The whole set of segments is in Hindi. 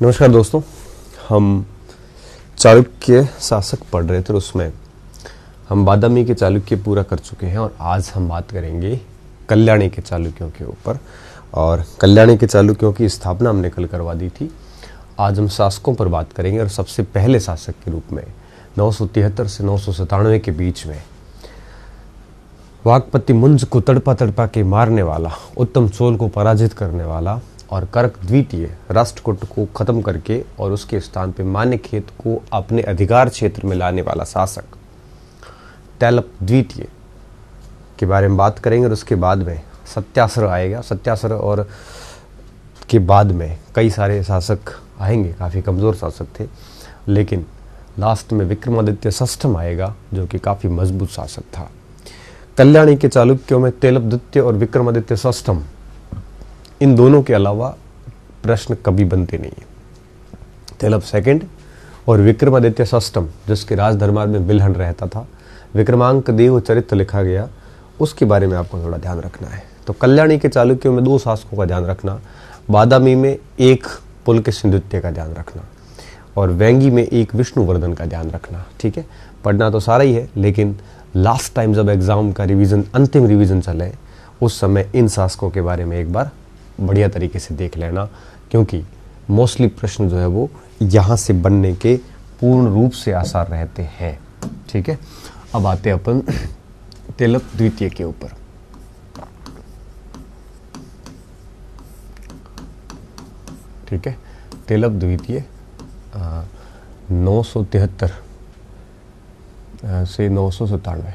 नमस्कार दोस्तों, हम चालुक्य शासक पढ़ रहे थे और उसमें हम बादामी के चालुक्य पूरा कर चुके हैं और आज हम बात करेंगे कल्याणी के चालुक्यों के ऊपर। और कल्याणी के चालुक्यों की स्थापना हमने कल करवा दी थी। आज हम शासकों पर बात करेंगे और सबसे पहले शासक के रूप में 973 से 997 के बीच में वाकपति मुंज को तड़पा तड़पा के मारने वाला, उत्तम चोल को पराजित करने वाला और कर्क द्वितीय राष्ट्रकूट को खत्म करके और उसके स्थान पे मान्यखेत को अपने अधिकार क्षेत्र में लाने वाला शासक तैलप द्वितीय के बारे में बात करेंगे। और उसके बाद में सत्यासर आएगा। सत्यासर और के बाद में कई सारे शासक आएंगे, काफ़ी कमज़ोर शासक थे, लेकिन लास्ट में विक्रमादित्य षष्ठम आएगा जो कि काफ़ी मजबूत शासक था। कल्याणी के चालुक्यों में तैलप द्वितीय और विक्रमादित्य षष्ठम, इन दोनों के अलावा प्रश्न कभी बनते नहीं है। तैलप सेकंड और विक्रमादित्य षष्ठम, जिसके राजदरबार में बिल्हण रहता था, विक्रमांक देव चरित्र लिखा गया, उसके बारे में आपको थोड़ा ध्यान रखना है। तो कल्याणी के चालुक्यों में 2 शासकों का ध्यान रखना, बादामी में 1 पुलकेशिन द्वितीय का ध्यान रखना और वेंगी में 1 विष्णुवर्धन का ध्यान रखना। ठीक है, पढ़ना तो सारा ही है, लेकिन लास्ट टाइम जब एग्जाम का रिवीजन, अंतिम रिवीजन चले, उस समय इन शासकों के बारे में एक बार बढ़िया तरीके से देख लेना, क्योंकि मोस्टली प्रश्न जो है वो यहाँ से बनने के पूर्ण रूप से आसार रहते हैं। ठीक है, अब आते हैं अपन तैलप द्वितीय के ऊपर। ठीक है, तैलप द्वितीय 973 से 997।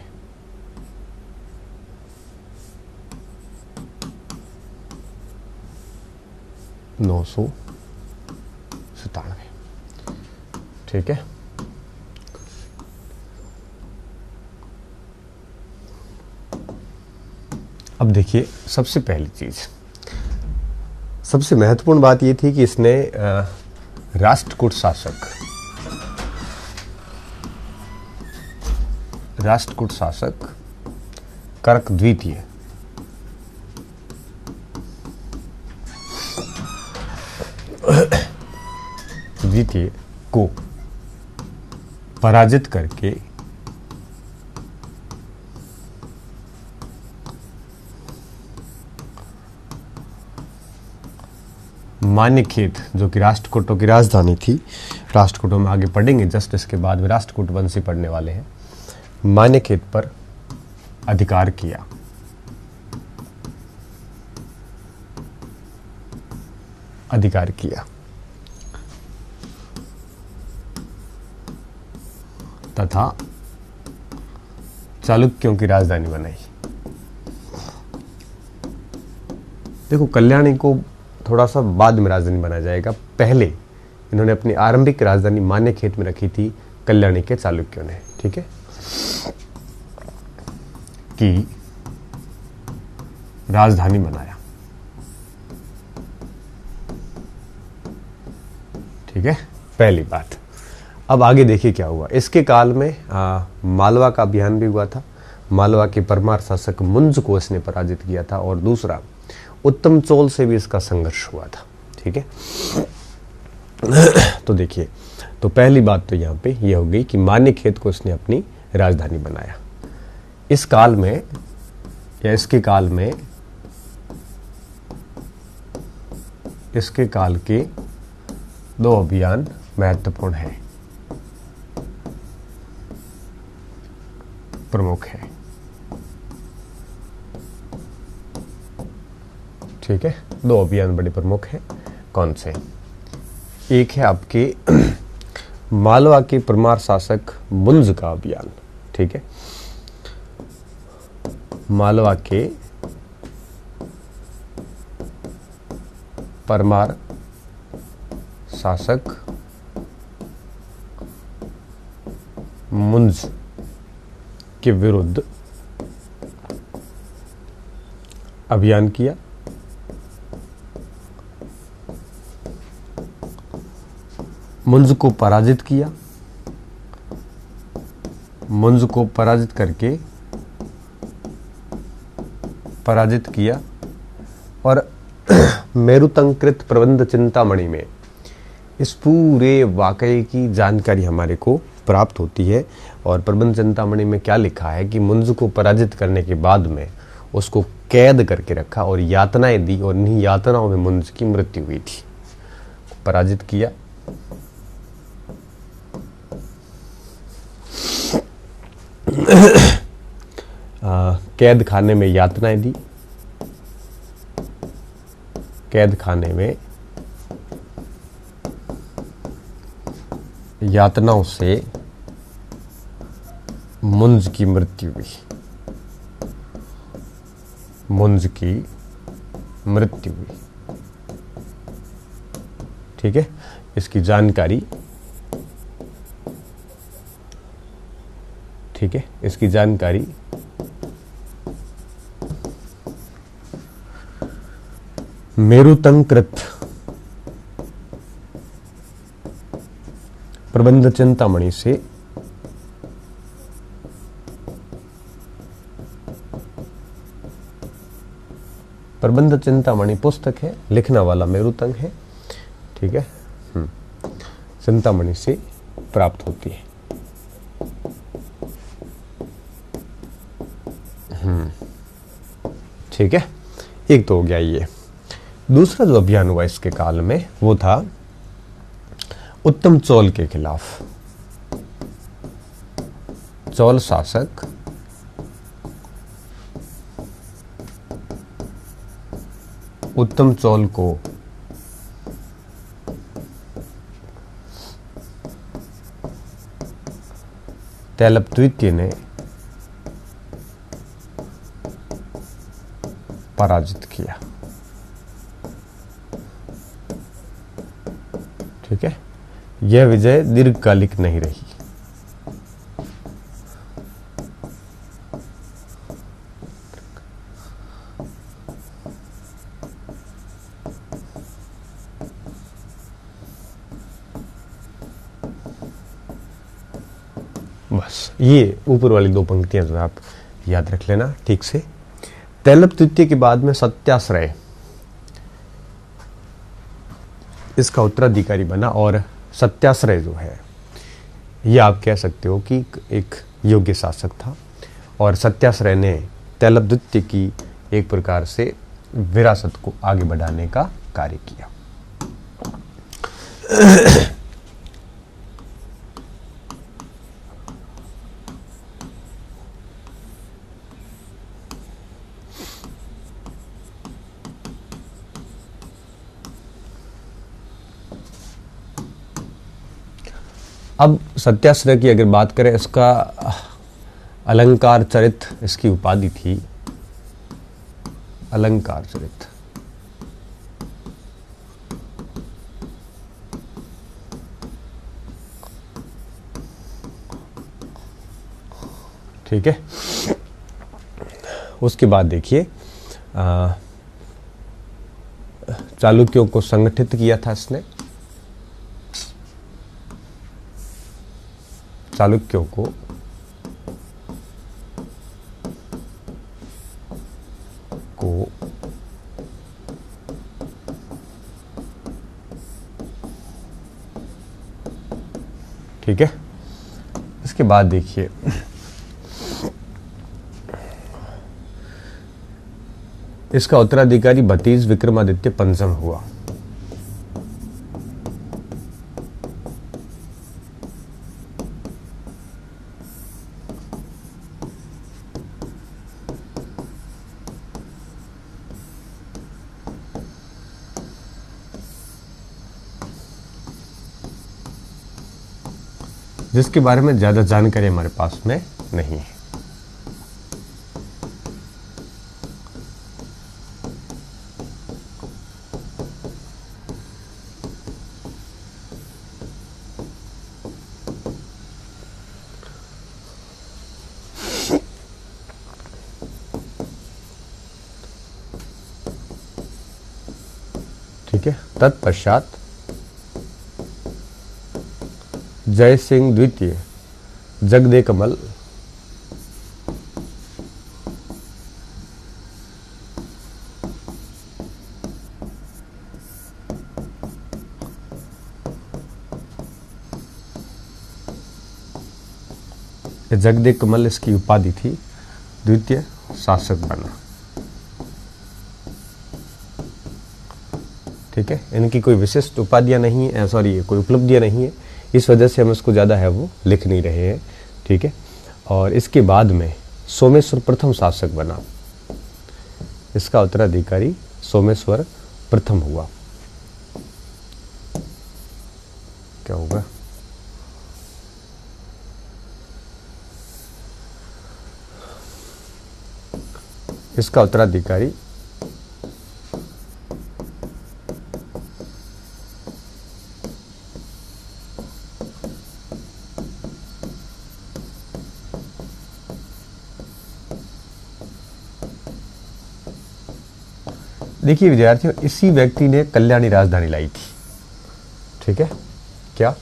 ठीक है, अब देखिए, सबसे पहली चीज, सबसे महत्वपूर्ण बात यह थी कि इसने राष्ट्रकूट शासक कर्क द्वितीय को पराजित करके मान्यखेत, जो कि राष्ट्रकूटों की राजधानी थी, राष्ट्रकूटों में आगे पढ़ेंगे, जस्ट इसके बाद में राष्ट्रकूट वंशी पढ़ने वाले हैं, मान्यखेत पर अधिकार किया। तथा चालुक्यों की राजधानी बनाई। देखो, कल्याणी को थोड़ा सा बाद में राजधानी बनाया जाएगा, पहले इन्होंने अपनी आरंभिक राजधानी मान्यखेत में रखी थी कल्याणी के चालुक्यों ने। ठीक है, कि राजधानी बनाया। ठीक है, पहली बात। अब आगे देखिए क्या हुआ। इसके काल में मालवा का अभियान भी हुआ था। मालवा के परमार शासक मुंज को इसने पराजित किया था और दूसरा उत्तम चोल से भी इसका संघर्ष हुआ था। ठीक है, तो देखिए, तो पहली बात तो यहाँ पे ये हो गई कि मान्यखेत को इसने अपनी राजधानी बनाया। इस काल में या इसके काल के 2 अभियान महत्वपूर्ण हैं, प्रमुख है। ठीक है, 2 अभियान बड़े प्रमुख हैं। कौन से? एक है आपके मालवा के परमार शासक मुंज का अभियान। ठीक है, मालवा के परमार शासक मुंज के विरुद्ध अभियान किया। मुंज को पराजित किया। मुंज को पराजित किया और मेरुतंकृत प्रबंध चिंतामणि में इस पूरे वाकये की जानकारी हमारे को प्राप्त होती है। और प्रबंध चिंतामणि में क्या लिखा है कि मुंज को पराजित करने के बाद में उसको कैद करके रखा और यातनाएं दी, और इन्हीं यातनाओं में मुंज की मृत्यु हुई थी। पराजित किया, कैद खाने में यातनाएं दी, कैद खाने में यातनाओं से मुंज की मृत्यु हुई, मुंज की मृत्यु हुई। ठीक है, इसकी जानकारी, ठीक है, इसकी जानकारी मेरुतंकृत प्रबंध चिंतामणि से प्रबंध चिंतामणि पुस्तक है, लिखने वाला मेरुतंग है। ठीक है, चिंतामणि से प्राप्त होती है। ठीक है, एक तो हो गया ये। दूसरा जो अभियान हुआ इसके काल में वो था उत्तम चौल के खिलाफ। चौल शासक उत्तम चौल को तैलप द्वितीय ने पराजित किया। ठीक है, यह विजय दीर्घकालिक नहीं रही। बस ये ऊपर वाली दो पंक्तियां जो आप याद रख लेना ठीक से। तैलप द्वितीय के बाद में सत्याश्रय इसका उत्तराधिकारी बना, और सत्याश्रय जो है ये आप कह सकते हो कि एक योग्य शासक था, और सत्याश्रय ने तैलप द्वितीय की एक प्रकार से विरासत को आगे बढ़ाने का कार्य किया। अब सत्याश्रय की अगर बात करें, इसका अलंकार चरित इसकी उपाधि थी, अलंकार चरित। ठीक है, उसके बाद देखिए चालुक्यों को संगठित किया था इसने, चालुक्यों को ठीक है। इसके बाद देखिए इसका उत्तराधिकारी भतीज विक्रमादित्य पंचम हुआ। जिसके बारे में ज्यादा जानकारी हमारे पास में नहीं है। ठीक है, तत्पश्चात जय सिंह द्वितीय, जगदे कमल, जगदेव कमल इसकी उपाधि थी, द्वितीय शासक बना। ठीक है, इनकी कोई विशिष्ट उपाधियां नहीं है, सॉरी कोई उपलब्धियां नहीं है, इस वजह से हम इसको ज़्यादा है वो लिख नहीं रहे हैं। ठीक है, और इसके बाद में सोमेश्वर प्रथम शासक बना, इसका उत्तराधिकारी सोमेश्वर प्रथम हुआ। क्या होगा? इसका उत्तराधिकारी देखिए विद्यार्थियों, इसी व्यक्ति ने कल्याणी राजधानी लाई थी। ठीक है, क्या?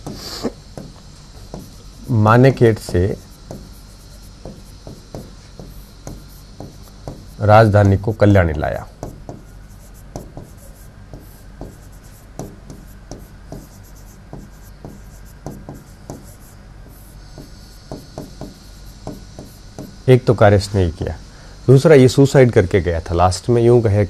मानेकेट से राजधानी को कल्याणी लाया। एक तो कार्य इसने ही किया, दूसरा ये सुसाइड करके गया था। लास्ट में यूं कहे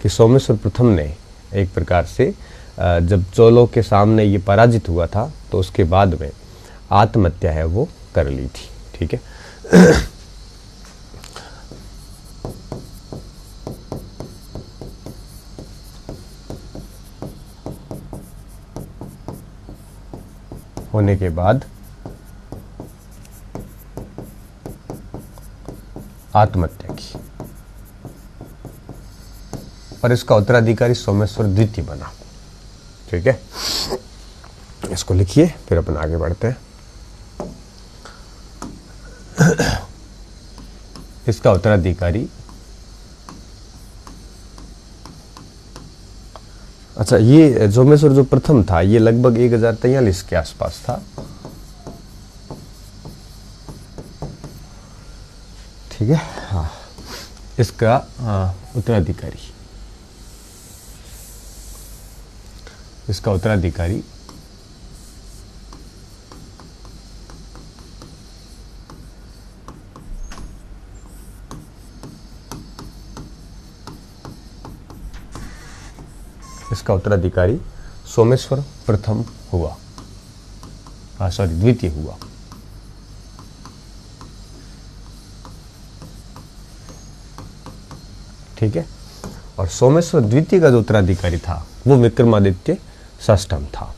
कि सोमेश्वर प्रथम ने एक प्रकार से जब चोलों के सामने ये पराजित हुआ था तो उसके बाद में आत्महत्या है वो कर ली थी। ठीक है, होने के बाद आत्महत्या की और इसका उत्तराधिकारी सोमेश्वर द्वितीय बना। ठीक है, इसको लिखिए, फिर अपन आगे बढ़ते हैं। इसका उत्तराधिकारी, अच्छा ये सोमेश्वर जो प्रथम था ये लगभग 1043 के आसपास था। ठीक है, हाँ, इसका उत्तराधिकारी, इसका उत्तराधिकारी सोमेश्वर प्रथम हुआ, सॉरी द्वितीय हुआ। ठीक है, और सोमेश्वर द्वितीय का जो उत्तराधिकारी था वो विक्रमादित्य षष्ठम था।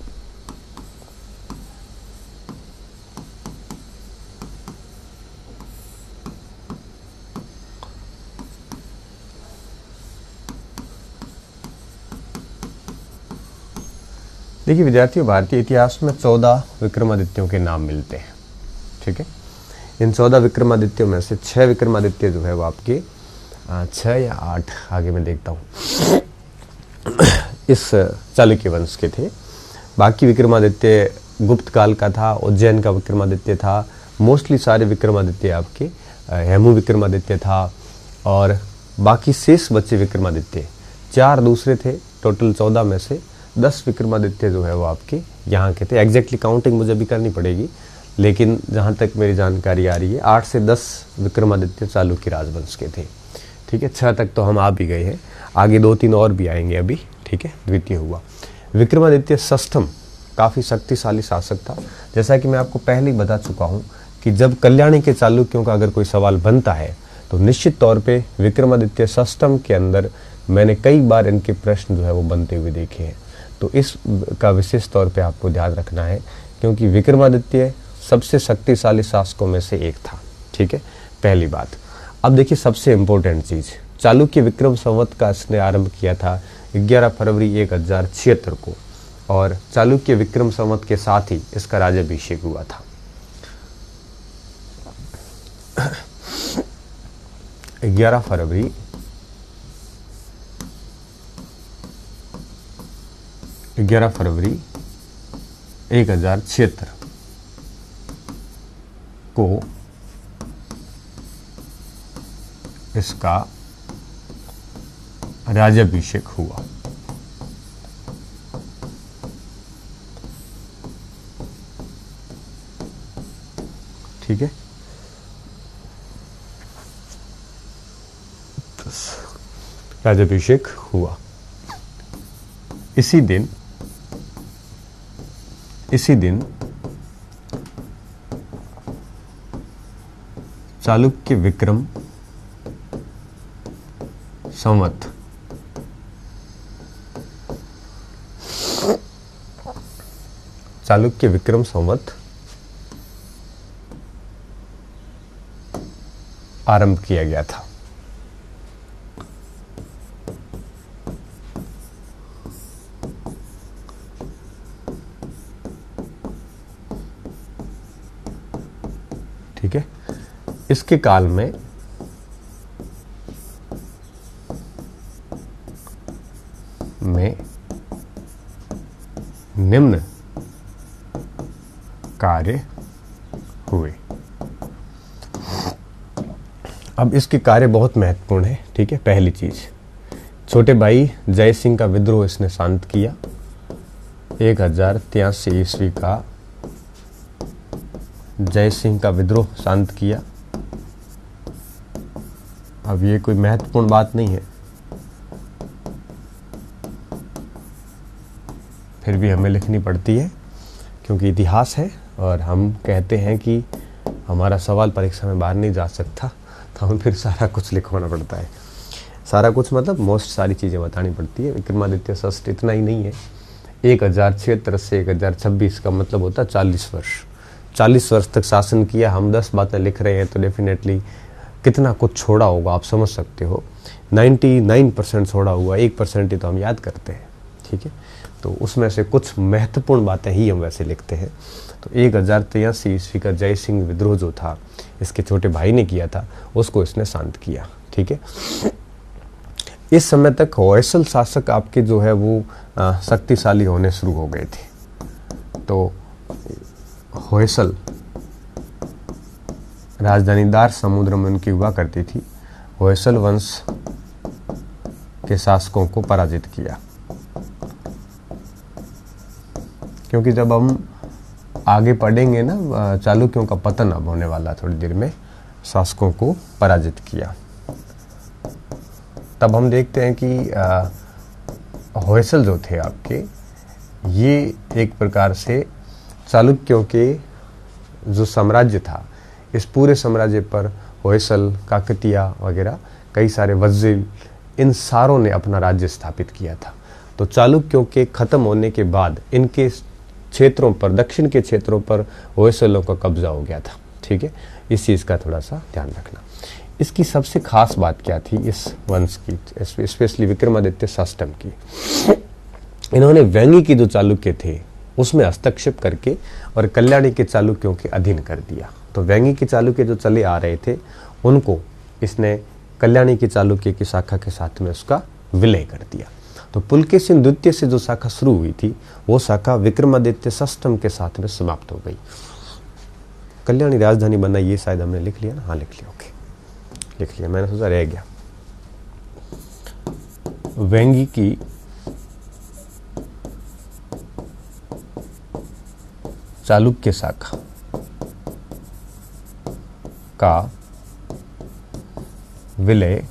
देखिए विद्यार्थियों, भारतीय इतिहास में 14 विक्रमादित्यों के नाम मिलते हैं। ठीक है, इन 14 विक्रमादित्यों में से 6 विक्रमादित्य जो है वो आपके 6 या 8 आगे मैं देखता हूँ इस चालुक्य वंश के थे। बाकी विक्रमादित्य गुप्त काल का था, उज्जैन का विक्रमादित्य था, मोस्टली सारे विक्रमादित्य आपके हेमू विक्रमादित्य था, और बाकी शेष बच्चे विक्रमादित्य 4 दूसरे थे। टोटल 14 में से 10 विक्रमादित्य जो है वो आपके यहाँ के थे। एग्जैक्टली काउंटिंग मुझे भी करनी पड़ेगी, लेकिन जहाँ तक मेरी जानकारी आ रही है 8 से 10 विक्रमादित्य चालुक्य राजवंश के थे। ठीक है, 6 तक तो हम आ भी गए हैं, आगे 2-3 और भी आएंगे अभी। ठीक है, द्वितीय हुआ। विक्रमादित्य षष्ठम काफ़ी शक्तिशाली शासक था। जैसा कि मैं आपको पहले ही बता चुका हूँ कि जब कल्याणी के चालुक्यों का अगर कोई सवाल बनता है तो निश्चित तौर पे विक्रमादित्य षष्ठम के अंदर मैंने कई बार इनके प्रश्न जो है वो बनते हुए देखे हैं। तो इस का विशेष तौर पे आपको ध्यान रखना है, क्योंकि विक्रमादित्य सबसे शक्तिशाली शासकों में से एक था। ठीक है, पहली बात। अब देखिए सबसे इम्पोर्टेंट चीज़, चालुक्य विक्रम संवत का इसने आरंभ किया था 11 फरवरी 1076 को, और चालुक्य विक्रम संवत के साथ ही इसका राज्याभिषेक हुआ था। 11 फरवरी 1076 को इसका राज्याभिषेक हुआ। ठीक है, राज्याभिषेक हुआ। इसी दिन चालुक्य विक्रम संवत आरंभ किया गया था। ठीक है, इसके काल में निम्न कार्य हुए। अब इसके कार्य बहुत महत्वपूर्ण है। ठीक है, पहली चीज, छोटे भाई जय सिंह का विद्रोह इसने शांत किया। 1083 ईस्वी का जय सिंह का विद्रोह शांत किया। अब ये कोई महत्वपूर्ण बात नहीं है, फिर भी हमें लिखनी पड़ती है क्योंकि इतिहास है और हम कहते हैं कि हमारा सवाल परीक्षा में बाहर नहीं जा सकता, तो हमें फिर सारा कुछ लिखवाना पड़ता है। सारा कुछ मतलब मोस्ट सारी चीज़ें बतानी पड़ती है। विक्रमादित्य षष्ठ इतना ही नहीं है, 1076 से 1026 का मतलब होता है 40 वर्ष। 40 वर्ष तक शासन किया। हम 10 बातें लिख रहे हैं तो डेफिनेटली कितना कुछ छोड़ा होगा आप समझ सकते हो। 99% छोड़ा हुआ, 1% ही तो हम याद करते हैं। ठीक है, तो उसमें से कुछ महत्वपूर्ण बातें ही हम वैसे लिखते हैं। तो 1083 ईस्वी का जय सिंह विद्रोह जो था, इसके छोटे भाई ने किया था, उसको इसने शांत किया। ठीक है, इस समय तक होयसल शासक आपके जो है वो शक्तिशाली होने शुरू हो गए थे। तो होयसल राजधानी दार समुद्र में उनकी हुआ करती थी। होयसल वंश के शासकों को पराजित किया, क्योंकि जब हम आगे पढ़ेंगे ना, चालुक्यों का पतन अब होने वाला थोड़ी देर में, शासकों को पराजित किया। तब हम देखते हैं कि होयसल जो थे आपके, ये एक प्रकार से चालुक्यों के जो साम्राज्य था, इस पूरे साम्राज्य पर होयसल, काकतिया वगैरह कई सारे वज़ीर, इन सारों ने अपना राज्य स्थापित किया था। तो चालुक्यों के खत्म होने के बाद इनके क्षेत्रों पर, दक्षिण के क्षेत्रों पर होयसलों का कब्जा हो गया था। ठीक है, इस चीज़ का थोड़ा सा ध्यान रखना। इसकी सबसे खास बात क्या थी इस वंश की, स्पेशली विक्रमादित्य षष्ठम की? इन्होंने वेंगी की जो चालुक्य थे उसमें हस्तक्षेप करके और कल्याणी के चालुक्यों के अधीन कर दिया। तो वेंगी के चालुक्य जो चले आ रहे थे, उनको इसने कल्याणी के चालुक्य की शाखा के साथ में उसका विलय कर दिया। तो पुलकेशिन द्वितीय से जो शाखा शुरू हुई थी, वो शाखा विक्रमादित्य षष्ठम के साथ में समाप्त हो गई। कल्याणी राजधानी बनाई, ये शायद हमने लिख लिया ना? हाँ, लिख लिया। ओके, लिख लिया, मैंने सोचा रह गया। वेंगी की चालुक्य शाखा का विलय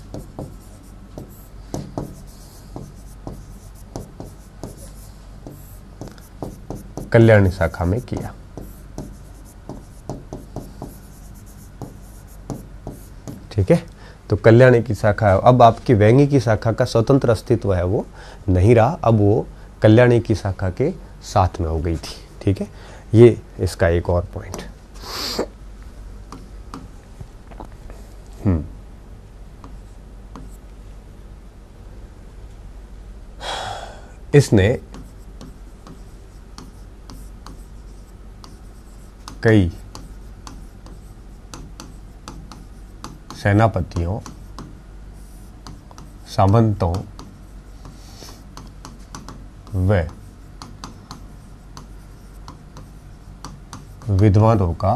कल्याणी शाखा में किया। ठीक है, तो कल्याणी की शाखा, अब आपकी वेंगी की शाखा का स्वतंत्र अस्तित्व है वो नहीं रहा, अब वो कल्याणी की शाखा के साथ में हो गई थी। ठीक है, ये इसका एक और पॉइंट। इसने कई सेनापतियों, सामंतों व विद्वानों का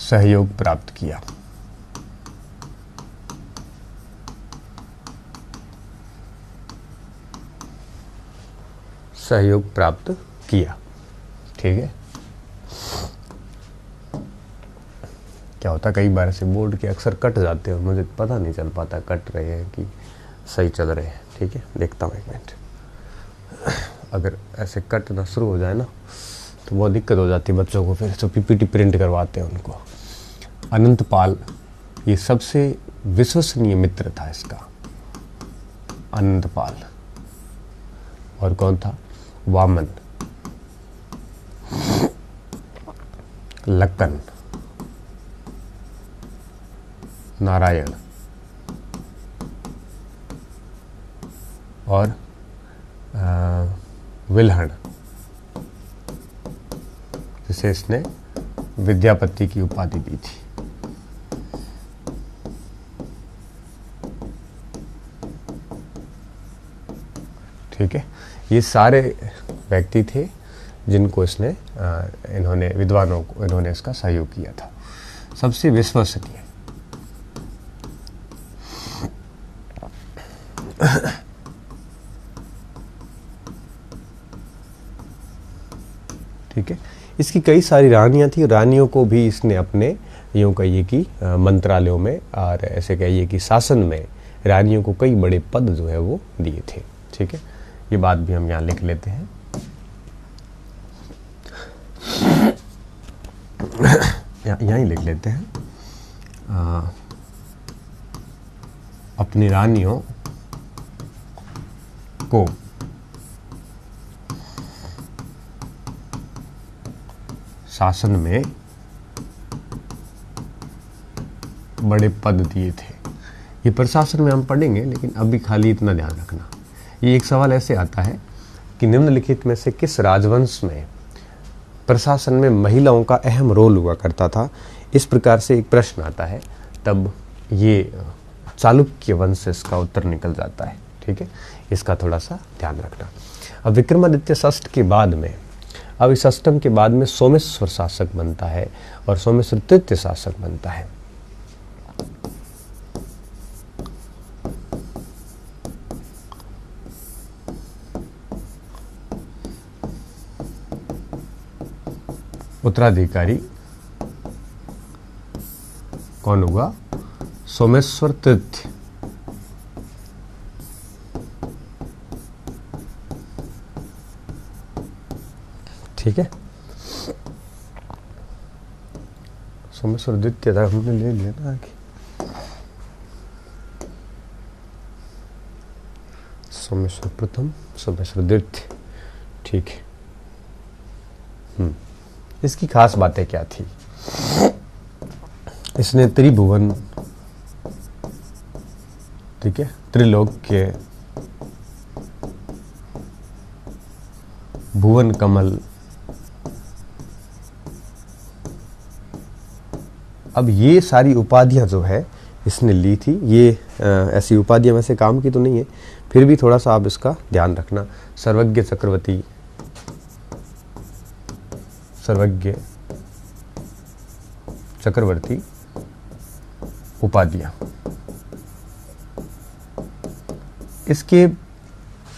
सहयोग प्राप्त किया। सहयोग प्राप्त किया। ठीक है, क्या होता है कई बार ऐसे बोर्ड के अक्सर कट जाते हैं और मुझे पता नहीं चल पाता कट रहे हैं कि सही चल रहे हैं। ठीक है, देखता हूँ एक मिनट। अगर ऐसे कटना शुरू हो जाए ना तो बहुत दिक्कत हो जाती है बच्चों को, फिर तो पीपीटी प्रिंट करवाते हैं उनको। अनंत पाल ये सबसे विश्वसनीय मित्र था इसका, अनंत पाल। और कौन था? वामन, लक्कन, नारायण और विल्हण, जिसे इसने विद्यापति की उपाधि दी थी। ठीक है, ये सारे व्यक्ति थे जिनको इसने इन्होंने विद्वानों को इन्होंने इसका सहयोग किया था। सबसे विश्वसनीय ठीक है, इसकी कई सारी रानियां थी। रानियों को भी इसने अपने यूं कहिए कि मंत्रालयों में और ऐसे कहिए कि शासन में रानियों को कई बड़े पद जो है वो दिए थे। ठीक है, ये बात भी हम यहाँ लिख लेते हैं। यहाँ ही लिख लेते हैं। अपनी रानियों को शासन में बड़े पद दिए थे। ये प्रशासन में हम पढ़ेंगे, लेकिन अभी खाली इतना ध्यान रखना। ये एक सवाल ऐसे आता है कि निम्नलिखित में से किस राजवंश में प्रशासन में महिलाओं का अहम रोल हुआ करता था? इस प्रकार से एक प्रश्न आता है, तब ये चालुक्य वंश से इसका उत्तर निकल जाता है। ठीक है, इसका थोड़ा सा ध्यान रखना। अब विक्रमादित्य षष्ठ के बाद में, अब इस अष्टम के बाद में सोमेश्वर शासक बनता है और सोमेश्वर तृतीय शासक बनता है। उत्तराधिकारी कौन हुआ? सोमेश्वर तृतीय। ठीक है, सोमेश्वर द्वितीय था, हमने ले लिया ना आगे। सोमेश्वर प्रथम, सोमेश्वर द्वितीय। ठीक है, इसकी खास बातें क्या थी? इसने त्रिभुवन, ठीक है, त्रिलोक्य, भुवन कमल, अब ये सारी उपाधियां जो है इसने ली थी। ये ऐसी उपाधियां वैसे काम की तो नहीं है, फिर भी थोड़ा सा आप इसका ध्यान रखना। सर्वज्ञ चक्रवर्ती, सर्वज्ञ चक्रवर्ती उपाधियां। इसके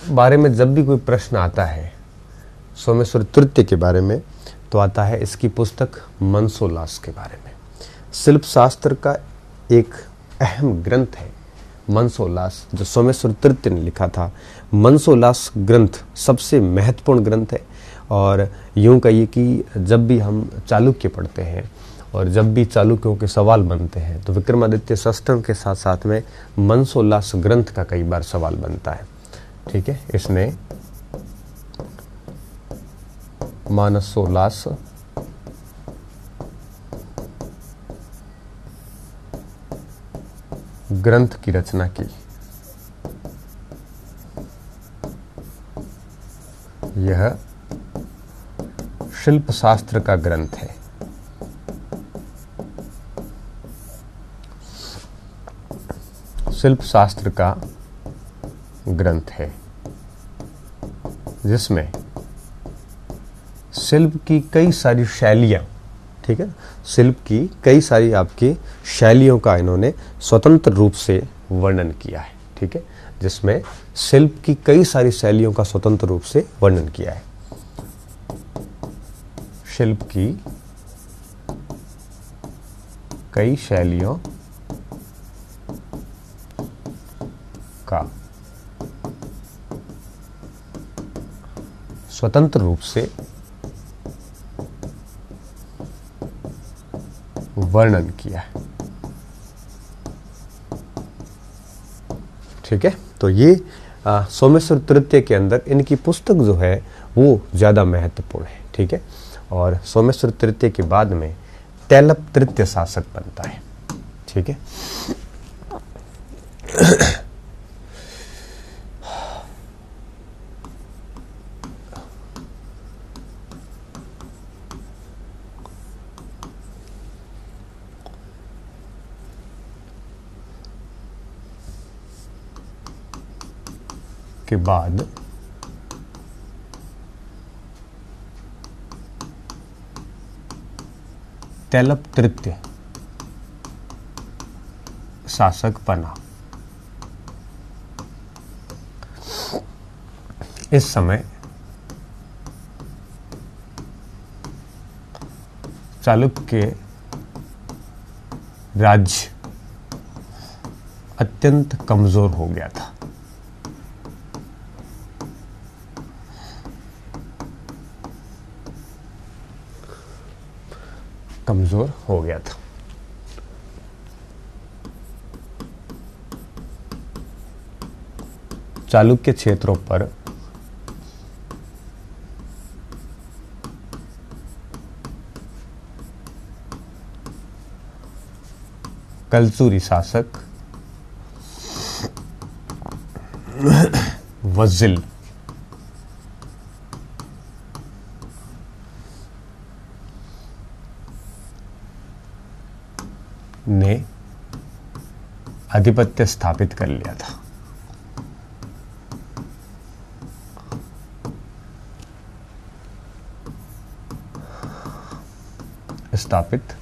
बारे में जब भी कोई प्रश्न आता है सोमेश्वर तृतीय के बारे में, तो आता है इसकी पुस्तक मनसोल्लास के बारे में। शिल्प शास्त्र का एक अहम ग्रंथ है मनसोल्लास, जो सोमेश्वर तृतीय ने लिखा था। मनसोल्लास ग्रंथ सबसे महत्वपूर्ण ग्रंथ है। और यूं कहिए कि जब भी हम चालुक्य पढ़ते हैं और जब भी चालुक्यों के सवाल बनते हैं, तो विक्रमादित्य षष्ठम के साथ साथ में मनसोल्लास ग्रंथ का कई बार सवाल बनता है। ठीक है, इसने मानसोल्लास ग्रंथ की रचना की। यह शिल्प शास्त्र का ग्रंथ है। शिल्प शास्त्र का ग्रंथ है, जिसमें शिल्प की कई सारी शैलियां, ठीक है, शिल्प की कई सारी आपकी शैलियों का इन्होंने स्वतंत्र रूप से वर्णन किया है। ठीक है, जिसमें शिल्प की कई सारी शैलियों का स्वतंत्र रूप से वर्णन किया है। शिल्प की कई शैलियों का स्वतंत्र रूप से वर्णन किया है। ठीक है, तो ये सोमेश्वर तृतीय के अंदर इनकी पुस्तक जो है वो ज़्यादा महत्वपूर्ण है। ठीक है, और सोमेश्वर तृतीय के बाद में तैलप तृतीय शासक बनता है। ठीक है, के बाद तैलप तृतीय शासक बना। इस समय चालुक्य राज्य अत्यंत कमजोर हो गया था। कमजोर हो गया था। चालुक्य क्षेत्रों पर कलचुरी शासक वजिल ने आधिपत्य स्थापित कर लिया था। स्थापित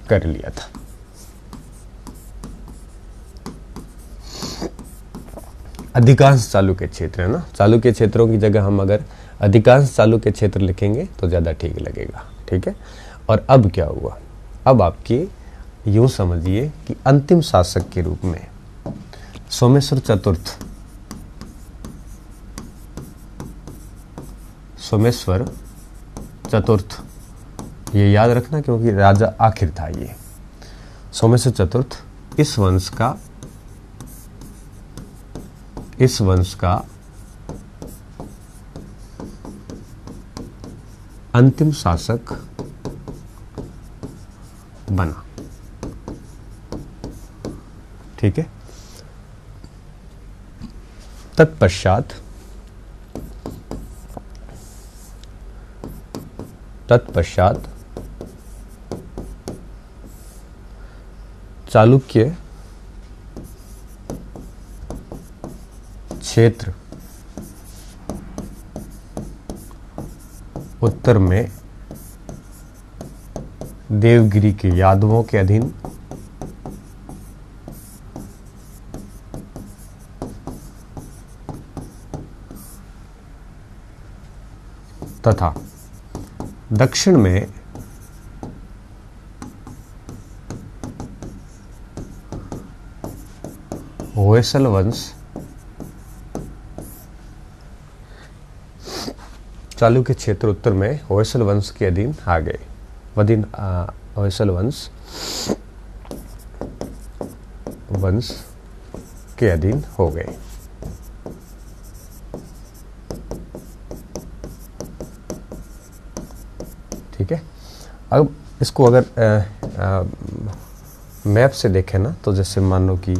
कर लिया था। अधिकांश चालुक्य क्षेत्र है ना, चालुक्य क्षेत्रों की जगह हम अगर अधिकांश चालुक्य क्षेत्र लिखेंगे तो ज्यादा ठीक लगेगा। ठीक है, और अब क्या हुआ, अब आपके यूं समझिए कि अंतिम शासक के रूप में सोमेश्वर चतुर्थ, सोमेश्वर चतुर्थ, ये याद रखना क्योंकि राजा आखिर था ये। सोमेश्वर चतुर्थ इस वंश का अंतिम शासक बना। ठीक है, तत्पश्चात चालुक्य क्षेत्र उत्तर में देवगिरी के यादवों के अधीन तथा दक्षिण में होयसल वंश, चालुक्य क्षेत्र उत्तर में होयसल वंश के अधीन आ गए। होयसल वंश के अधीन हो गए। ठीक है, अब इसको अगर मैप से देखें ना, तो जैसे मान लो कि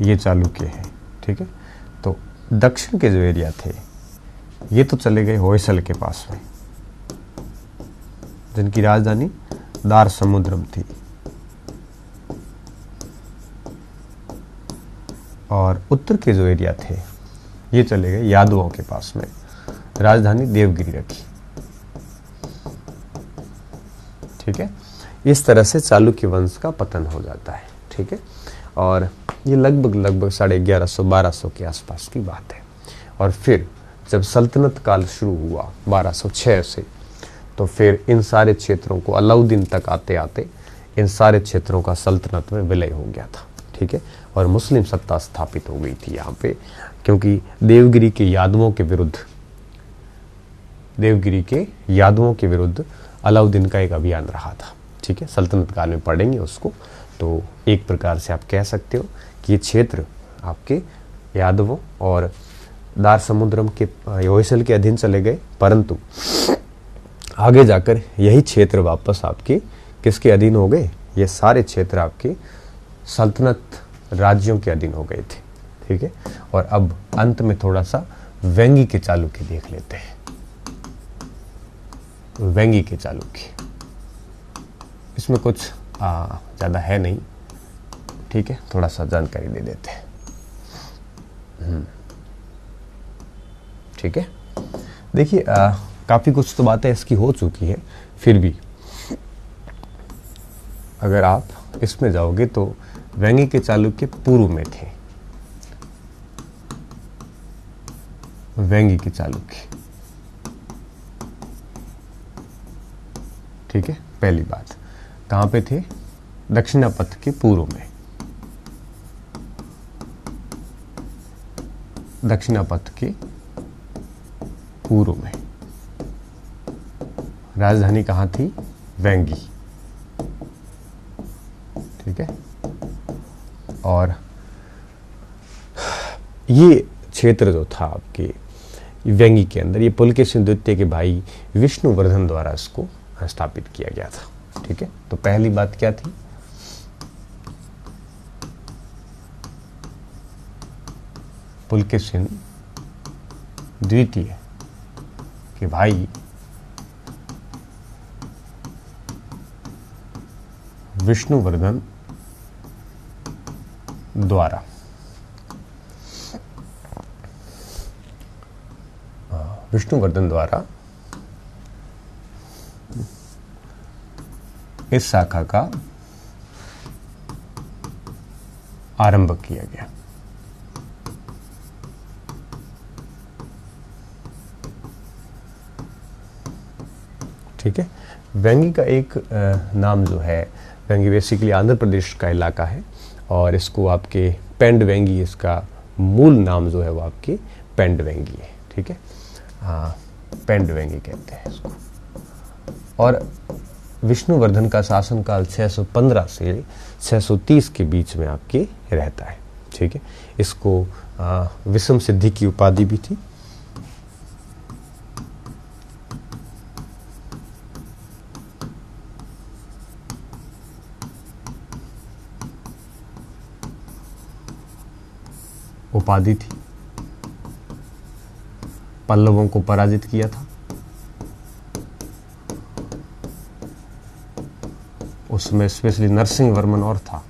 ये चालुक्य है। ठीक है, तो दक्षिण के जो एरिया थे ये तो चले गए होयसल के पास में, जिनकी राजधानी दार समुद्रम थी, और उत्तर के जो एरिया थे ये चले गए यादवों के पास में, राजधानी देवगिरी रखी। ठीक है, इस तरह से चालुक्य वंश का पतन हो जाता है। ठीक है, और ये लगभग 1150-1200 के आसपास की बात है। और फिर जब सल्तनत काल शुरू हुआ 1206 से, तो फिर इन सारे क्षेत्रों को अलाउद्दीन तक आते आते इन सारे क्षेत्रों का सल्तनत में विलय हो गया था। ठीक है, और मुस्लिम सत्ता स्थापित हो गई थी यहाँ पे, क्योंकि देवगिरी के यादवों के विरुद्ध अलाउद्दीन का एक अभियान रहा था। ठीक है, सल्तनत काल में पढ़ेंगे उसको। तो एक प्रकार से आप कह सकते हो कि ये क्षेत्र आपके यादवों और दार समुद्रम के होयसल के अधीन चले गए, परंतु आगे जाकर यही क्षेत्र वापस आपके किसके अधीन हो गए? ये सारे क्षेत्र आपके सल्तनत राज्यों के अधीन हो गए थे। ठीक है, और अब अंत में थोड़ा सा वेंगी के चालुक्य देख लेते हैं। वेंगी के चालुक्य, इसमें कुछ ज़्यादा है नहीं। ठीक है, थोड़ा सा जानकारी दे देते हैं। ठीक है, देखिए काफ़ी कुछ तो बातें इसकी हो चुकी है, फिर भी अगर आप इसमें जाओगे तो वेंगी के चालुक्य पूर्व में थे। वेंगी के चालुक्य, ठीक है, पहली बात कहाँ पे थे? दक्षिणापथ के पूर्व में। दक्षिणापथ के पूर्व में राजधानी कहाँ थी? वेंगी। ठीक है, और ये क्षेत्र जो था आपके वेंगी के अंदर, ये पुलकेशिन द्वितीय के भाई विष्णुवर्धन द्वारा इसको स्थापित किया गया था। ठीक है, तो पहली बात क्या थी? पुलकेशिन द्वितीय के भाई विष्णुवर्धन द्वारा इस शाखा का आरंभ किया गया। ठीक है, वेंगी का एक नाम जो है, वेंगी बेसिकली आंध्र प्रदेश का इलाका है, और इसको आपके पेंड वेंगी, इसका मूल नाम जो है वो आपके पेंड वेंगी है। ठीक है, हाँ, पेंड वेंगी कहते हैं इसको। और विष्णुवर्धन का शासनकाल 615 से 630 के बीच में आपके रहता है। ठीक है, इसको विषम सिद्धि की उपाधि भी थी। पल्लवों को पराजित किया था। उसमें स्पेशली नरसिंह वर्मन और था,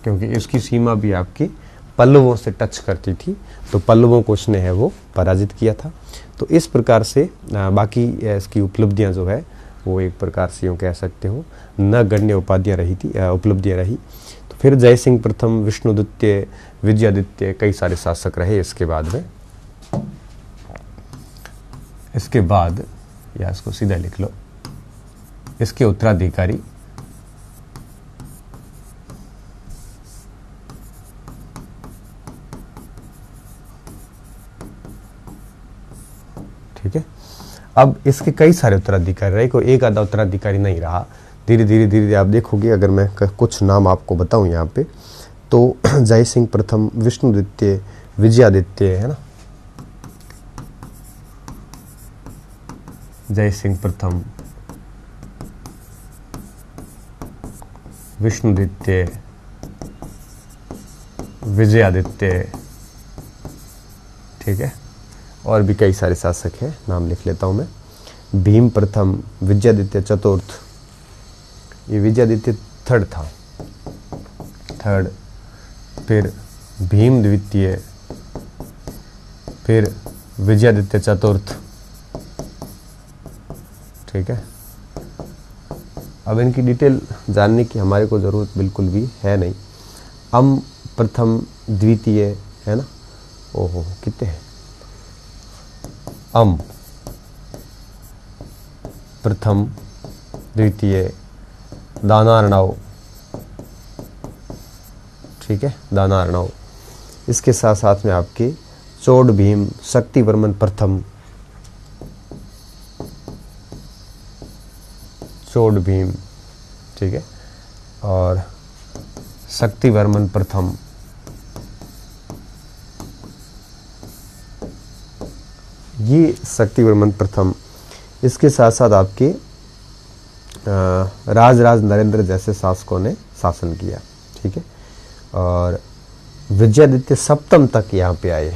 क्योंकि इसकी सीमा भी आपकी पल्लवों से टच करती थी, तो पल्लवों को उसने है वो पराजित किया था। तो इस प्रकार से बाकी इसकी उपलब्धियां जो है वो एक प्रकार से यूँ कह सकते हो नगण्य उपलब्धियां रही। तो फिर जयसिंह प्रथम, विष्णुद्वितीय, विजयादित्य, कई सारे शासक रहे इसके बाद में। इसके बाद, या इसको सीधा लिख लो, इसके उत्तराधिकारी ठीक है, अब इसके कई सारे उत्तराधिकारी रहे, कोई एक आधा उत्तराधिकारी नहीं रहा। धीरे धीरे आप देखोगे, अगर मैं कुछ नाम आपको बताऊं यहाँ पे, तो जयसिंह प्रथम, विष्णुद्वितीय, विजयादित्य, है ना, जयसिंह प्रथम, विष्णुद्वितीय, विजयादित्य, ठीक है, और भी कई सारे शासक हैं, नाम लिख लेता हूं मैं। भीम प्रथम, विजयादित्य चतुर्थ, ये विजयादित्य थर्ड था, फिर भीम द्वितीय, फिर विजयादित्य चतुर्थ। ठीक है, अब इनकी डिटेल जानने की हमारे को ज़रूरत बिल्कुल भी है नहीं। अम प्रथम, द्वितीय, है ना, ओहो कितने हैं? अम प्रथम, द्वितीय दानार्णव, ठीक है, दानार्णव। इसके साथ साथ में आपके चोड़ भीम, शक्तिवर्मन प्रथम, चोड़ भीम, ठीक है, और शक्तिवर्मन प्रथम, ये शक्तिवर्मन प्रथम। इसके साथ साथ आपके राज नरेंद्र जैसे शासकों ने शासन किया, ठीक है, और विजयादित्य सप्तम तक यहाँ पे आए।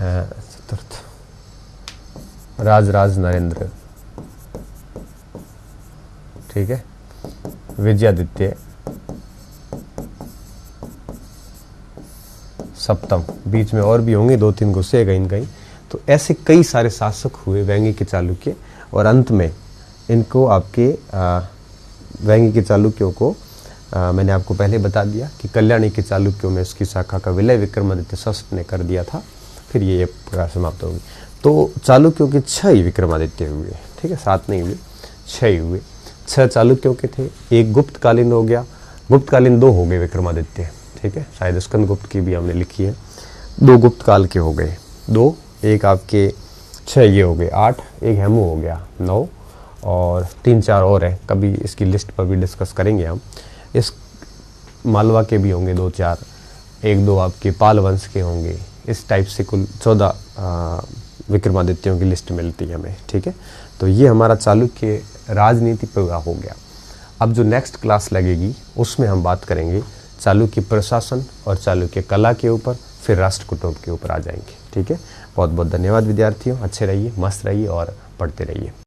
चतुर्थ राज नरेंद्र, ठीक है, विजयादित्य सप्तम, बीच में और भी होंगे 2-3 गुस्से कहीं कहीं। तो ऐसे कई सारे शासक हुए वेंगी के चालुक्य, और अंत में इनको आपके वेंगी के चालुक्यों को मैंने आपको पहले बता दिया कि कल्याणी के चालुक्यों में उसकी शाखा का विलय विक्रमादित्य षष्ठ ने कर दिया था, फिर ये प्रकार समाप्त होगी। तो चालुक्यों के 6 विक्रमादित्य हुए, ठीक है, 7 नहीं हुए, 6 हुए। 6 चालुक्यों के थे, एक गुप्तकालीन हो गया, गुप्तकालीन 2 हो गए विक्रमादित्य, ठीक है, शायद स्कंद गुप्त की भी हमने लिखी है, 2 गुप्त काल के हो गए, 2, एक आपके 6 ये हो गए 8, एक हेमू हो गया 9, और 3-4 और हैं, कभी इसकी लिस्ट पर भी डिस्कस करेंगे हम। इस मालवा के भी होंगे 2-4, 1-2 आपके पाल वंश के होंगे। इस टाइप से कुल 14 विक्रमादित्यों की लिस्ट मिलती है हमें, ठीक है। तो ये हमारा चालुक्य राजनीति पूरा हो गया। अब जो नेक्स्ट क्लास लगेगी उसमें हम बात करेंगे चालुक्य प्रशासन और चालुक्य कला के ऊपर, फिर राष्ट्र कुटुंब के ऊपर आ जाएंगे, ठीक है। बहुत बहुत धन्यवाद विद्यार्थियों, अच्छे रहिए, मस्त रहिए और पढ़ते रहिए।